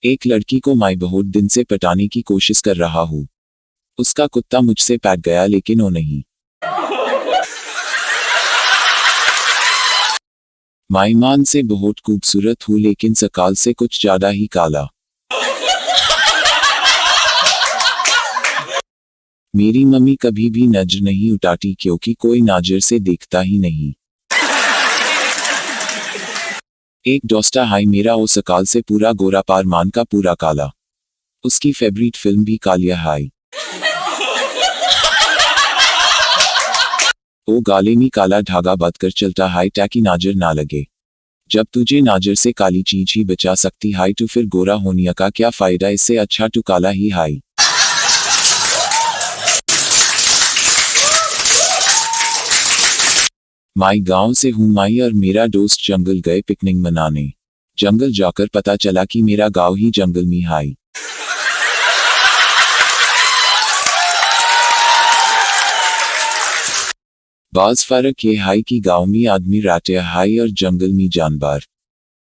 एक लड़की को मैं बहुत दिन से पटाने की कोशिश कर रहा हूँ। उसका कुत्ता मुझसे पैट गया लेकिन वो नहीं। मैं ईमान से बहुत खूबसूरत हूँ लेकिन सकाल से कुछ ज्यादा ही काला। मेरी मम्मी कभी भी नजर नहीं उठाती क्योंकि कोई नजर से देखता ही नहीं। एक दोस्ता हाय मेरा वो सकाल से पूरा गोरा पार मान का पूरा काला। उसकी फेवरेट फिल्म भी कालिया हाय। वो गाले में काला धागा बांध कर चलता हाय ताकि नाजर ना लगे। जब तुझे नाजर से काली चीज ही बचा सकती हाय तो फिर गोरा होने का क्या फायदा, इससे अच्छा तू काला ही हाय। मैं गांव से हूँ। मैं और मेरा दोस्त जंगल गए पिकनिक मनाने। जंगल जाकर पता चला कि मेरा गांव ही जंगल में हाय। बाज फर्क ये हाय कि गांव में आदमी रहते हाय और जंगल में जानवर।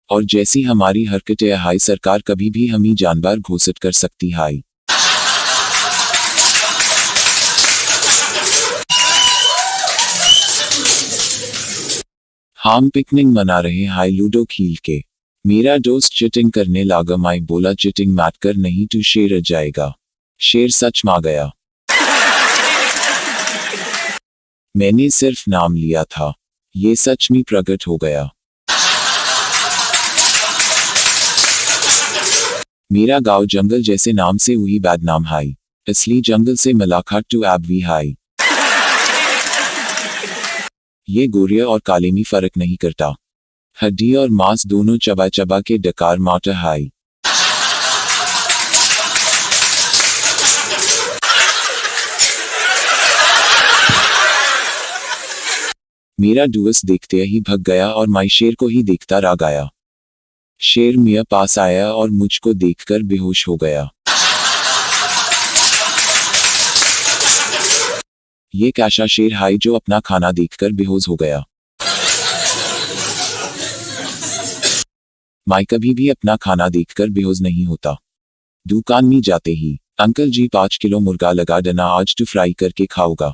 और जैसी हमारी हरकतें हाय सरकार कभी भी हमें जानवर घोषित कर सकती हाय। हम पिकनिक मना रहे हाय लूडो खेल के। मेरा दोस्त चिटिंग करने लगा। मैं बोला चिटिंग मत कर नहीं तो शेर आ जाएगा। शेर सच में आ गया। मैंने सिर्फ नाम लिया था, ये सच में प्रकट हो गया। मेरा गांव जंगल जैसे नाम से हुई बदनाम हाय। असली जंगल से मुलाकात तो अब भी हाय। ये गोरे और काले में फर्क नहीं करता। हड्डी और मांस दोनों चबा चबा के डकार मारता हाय। मेरा दोस्त देखते ही भग गया और मैं शेर को ही देखता रह गया। शेर मेरे पास आया और मुझको देखकर बेहोश हो गया। ये कैसा शेर हाय जो अपना खाना देखकर बेहोश हो गया। मैं कभी भी अपना खाना देखकर बेहोश नहीं होता। दुकान में जाते ही अंकल जी 5 किलो मुर्गा लगा देना, आज तो फ्राई करके खाओगा।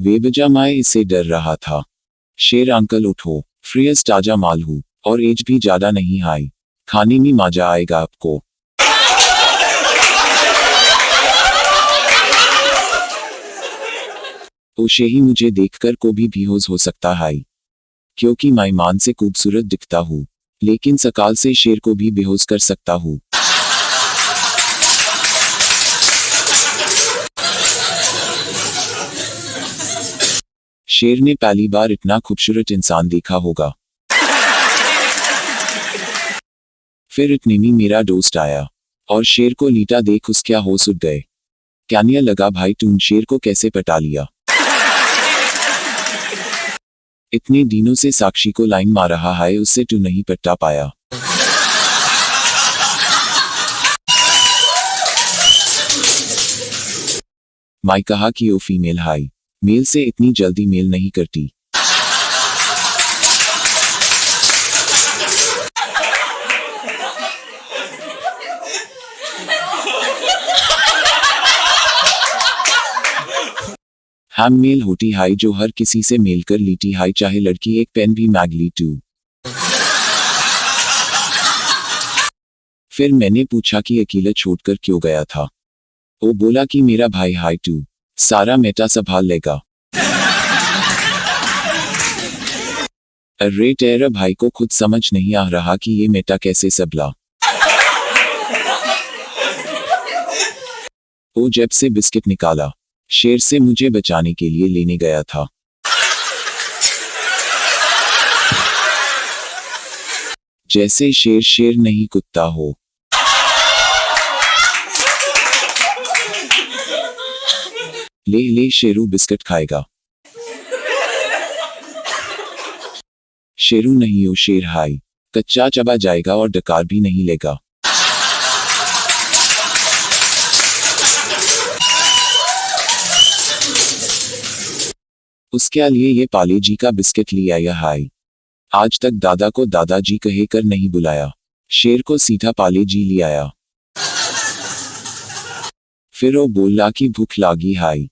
बेवजह मैं इससे डर रहा था। शेर अंकल उठो, फ्रेश ताजा माल हूँ और एज भी ज्यादा नहीं हाय। खाने में मजा आएगा आपको। ओशे ही मुझे देखकर को भी बेहोश हो सकता है क्योंकि मैं ईमान से खूबसूरत दिखता हूँ, लेकिन सकाल से शेर को भी बेहोश कर सकता हूँ। शेर ने पहली बार इतना खूबसूरत इंसान देखा होगा। फिर इतने में मेरा दोस्त आया और शेर को लीटा देख उसके होश उड़ गए। कहने लगा भाई तूने शेर को कैसे पटा लिया? इतने दिनों से साक्षी को लाइन मार रहा है, उससे तू नहीं पटा पाया। मैं कहा कि वो फीमेल है, मेल से इतनी जल्दी मेल नहीं करती। हम मेल होती है जो हर किसी से मेल कर लेती है, चाहे लड़की एक पेन भी मांग ली तू। फिर मैंने पूछा कि अकेला छोड़कर क्यों गया था। वो बोला कि मेरा भाई है तू सारा मेटा संभाल लेगा। अरे तेरा भाई को खुद समझ नहीं आ रहा कि ये मेटा कैसे संभला। वो जब से बिस्किट निकाला शेर से मुझे बचाने के लिए लेने गया था। जैसे शेर शेर नहीं कुत्ता हो। ले ले शेरू बिस्किट खाएगा। शेरू नहीं हो शेर हाय, कच्चा चबा जाएगा और डकार भी नहीं लेगा। उसके लिए ये पाले जी का बिस्किट लिया या हाय। आज तक दादा को दादाजी कहे कर नहीं बुलाया। शेर को सीधा पाले जी ले आया। फिर वो बोला कि भूख लागी हाय।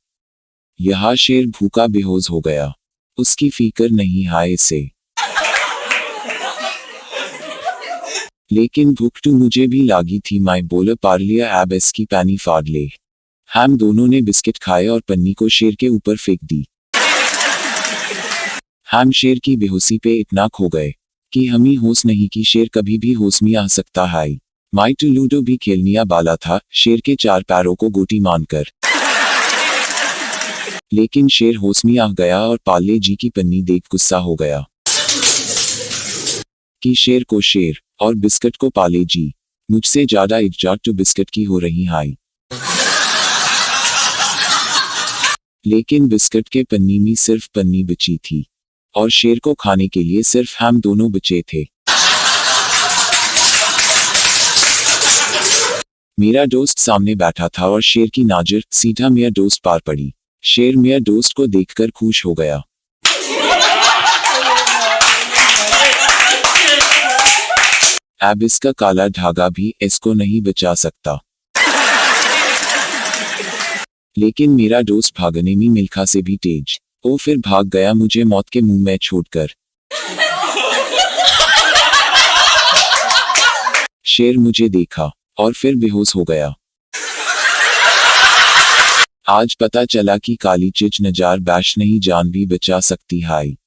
यहाँ शेर भूखा बेहोश हो गया। उसकी फिक्र नहीं हाय इसे। लेकिन भूख तो मुझे भी लागी थी। मैं बोला पार लिया अब इसकी पानी फाड़ ले। हम दोनों ने बिस्किट खाए और पन्नी को शेर के ऊपर फेंक दी। हम शेर की बेहोशी पे इतना खो गए कि हम ही होश नहीं कि शेर कभी भी होश में आ सकता है। मैं तो लूडो भी खेलनिया बाला था शेर के 4 पैरों को गोटी मानकर। लेकिन शेर होश में आ गया और पाले जी की पन्नी देख गुस्सा हो गया कि शेर को शेर और बिस्किट को पाले जी। मुझसे ज्यादा इज्जत तो बिस्किट की हो रही है। लेकिन बिस्किट के पन्नी में सिर्फ पन्नी बची थी और शेर को खाने के लिए सिर्फ हम दोनों बचे थे। मेरा दोस्त सामने बैठा था और शेर की नजर सीधा मेरा दोस्त पार पड़ी। शेर मेरा दोस्त को देखकर खुश हो गया। अब इसका काला धागा भी इसको नहीं बचा सकता। लेकिन मेरा दोस्त भागने में मिल्खा से भी तेज। वो फिर भाग गया मुझे मौत के मुंह में छोड़कर। शेर मुझे देखा और फिर बेहोश हो गया। आज पता चला कि काली चिच नजार बैश नहीं जान भी बचा सकती है।